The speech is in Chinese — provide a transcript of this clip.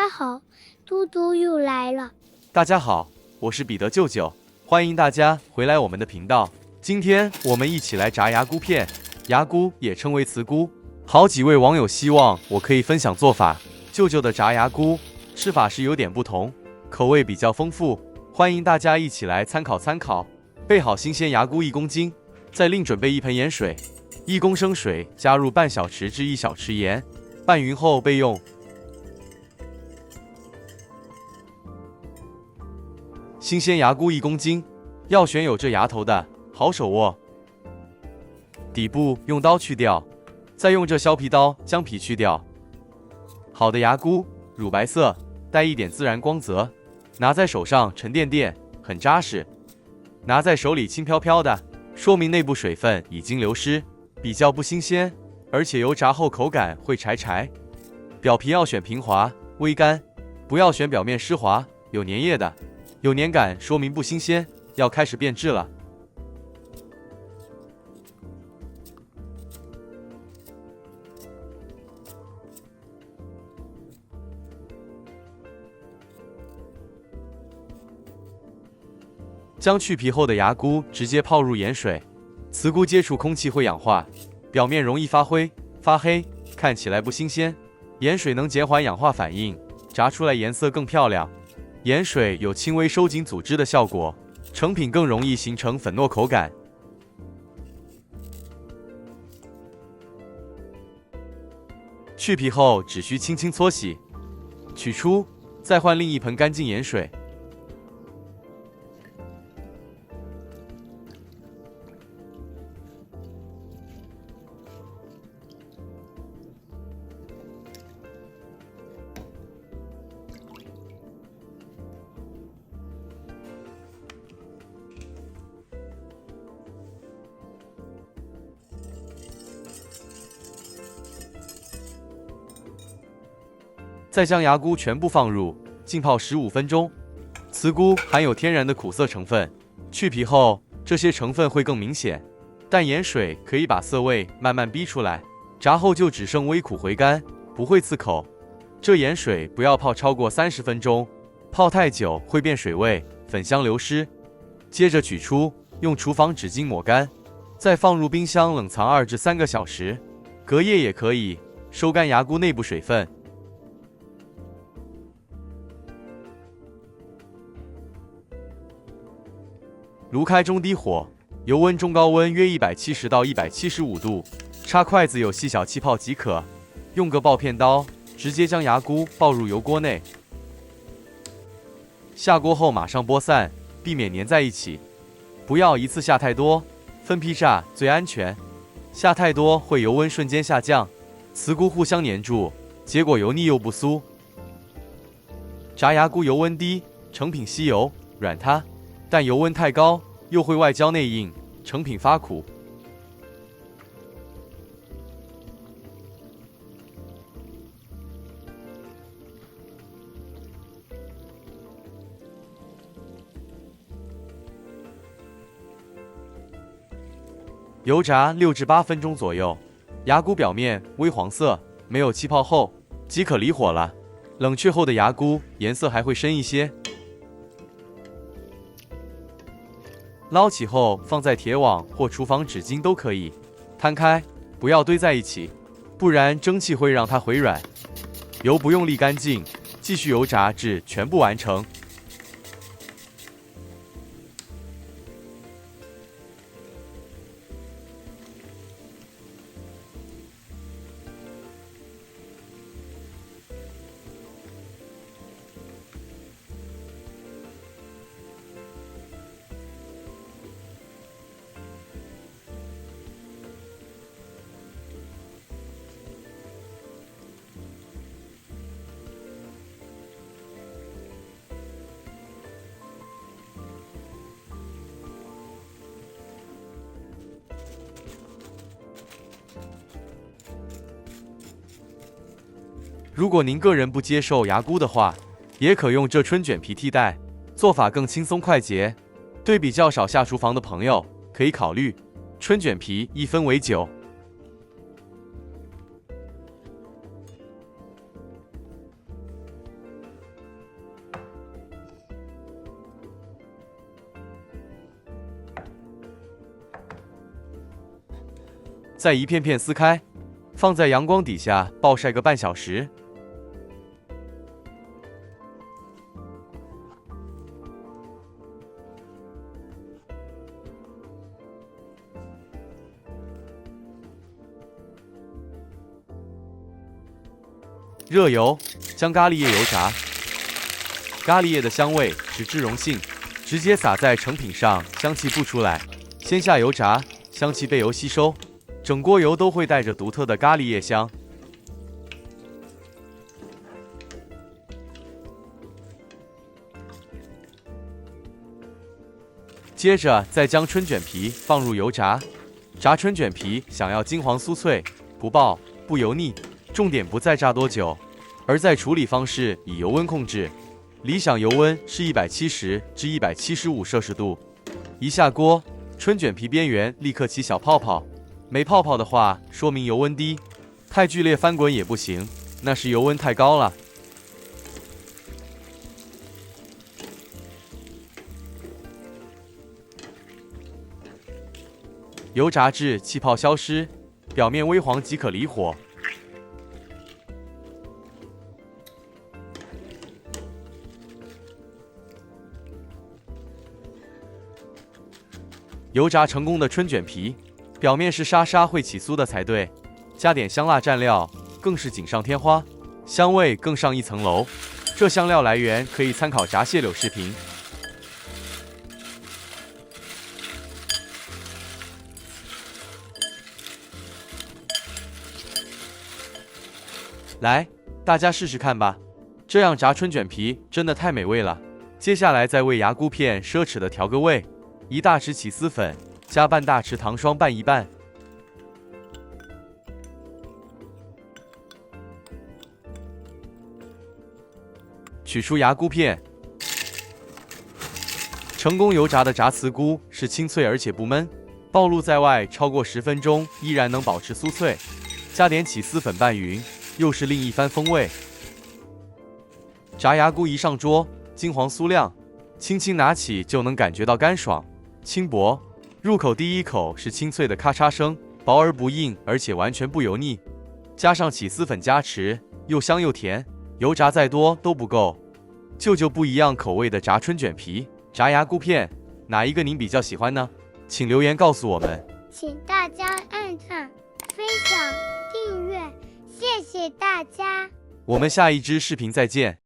家好，嘟嘟又來了。大家好，我是彼得舅舅，歡迎大家回來我們的頻道。今天我們一起來炸牙菇片，牙菇也稱為茨菇。好幾位網友希望我可以分享做法，舅舅的炸牙菇吃法是有點不同，口味比較豐富，歡迎大家一起來參考參考。備好新鮮牙菇1公斤，再另準備1盆鹽水，1公升水加入半小匙至1小匙鹽，拌勻後備用。新鮮牙菇1公斤，要選有着牙頭的，好手握。底部用刀去掉，再用這削皮刀將皮去掉。好的牙菇乳白色，帶一點自然光澤，拿在手上沉甸甸，很扎實。拿在手裡輕飄飄的，說明內部水分已經流失，比較不新鮮，而且油炸後口感會柴柴。表皮要選平滑、微乾，不要選表面濕滑、有粘液的。有粘感說明不新鮮，要開始變質了。將去皮後的牙菇直接泡入鹽水，茨菇接觸空氣會氧化，表面容易發灰、發黑，看起來不新鮮。鹽水能減緩氧化反應，炸出來顏色更漂亮。鹽水有輕微收緊組織的效果，成品更容易形成粉糯口感。去皮後只需輕輕搓洗，取出，再換另一盆乾淨鹽水。再將牙菇全部放入，浸泡15分鐘。茨菇含有天然的苦澀成分，去皮後這些成分會更明顯，但鹽水可以把澀味慢慢逼出來，炸後就只剩微苦回甘，不會刺口。這鹽水不要泡超過30分鐘，泡太久會變水味，粉香流失。接着取出，用廚房紙巾抹乾，再放入冰箱冷藏2至3個小時，隔夜也可以，收乾牙菇內部水分。爐開中低火，油溫中高溫約170到175度，插筷子有細小氣泡即可。用個爆片刀，直接將牙菇爆入油鍋內。下鍋後馬上撥散，避免粘在一起。不要一次下太多，分批炸最安全。下太多會油溫瞬間下降，茨菇互相粘住，結果油膩又不酥。炸牙菇油溫低，成品吸油軟塌。但油溫太高，又會外焦內硬，成品發苦。油炸6至8分鐘左右，牙菇表面微黃色，沒有氣泡後即可離火了。冷卻後的牙菇顏色還會深一些。撈起後放在鐵網或廚房紙巾都可以，攤開，不要堆在一起，不然蒸汽會讓它回軟。油不用瀝乾淨，繼續油炸至全部完成。如果您個人不接受牙菇的話，也可用這春捲皮替代，做法更輕鬆快捷。對比較少下廚房的朋友，可以考慮春捲皮一分為9。再一片片撕開，放在陽光底下暴曬個半小時。熱油，將咖喱葉油炸。咖喱葉的香味是脂溶性，直接撒在成品上，香氣不出來。先下油炸，香氣被油吸收，整鍋油都會帶着獨特的咖喱葉香。接着再將春捲皮放入油炸。炸春捲皮想要金黃酥脆，不爆不油膩。重點不在炸多久，而在處理方式以油溫控制，理想油溫是170至175攝氏度。一下鍋，春捲皮邊緣立刻起小泡泡，沒泡泡的話，說明油溫低，太劇烈翻滾也不行，那是油溫太高了。油炸至氣泡消失，表面微黃即可離火。油炸成功的春捲皮，表面是沙沙會起酥的才對，加點香辣蘸料，更是錦上添花，香味更上一層樓。這香料來源可以參考炸蟹柳視頻。來，大家試試看吧，這樣炸春捲皮真的太美味了。接下來再為牙菇片奢侈的調個味。1大匙起司粉，加半大匙糖霜拌一拌。取出牙菇片，成功油炸的炸茨菇是清脆而且不悶，暴露在外超過10分鐘依然能保持酥脆。加點起司粉拌勻，又是另一番風味。炸牙菇一上桌，金黃酥亮，輕輕拿起就能感覺到乾爽。輕薄，入口第一口是清脆的咔嚓聲，薄而不硬，而且完全不油膩。加上起司粉加持，又香又甜，油炸再多都不夠。舅舅不一樣口味的炸春捲皮、炸牙菇片，哪一個您比較喜歡呢？請留言告訴我們。請大家按讚、分享、訂閱，謝謝大家。我們下一支視頻再見。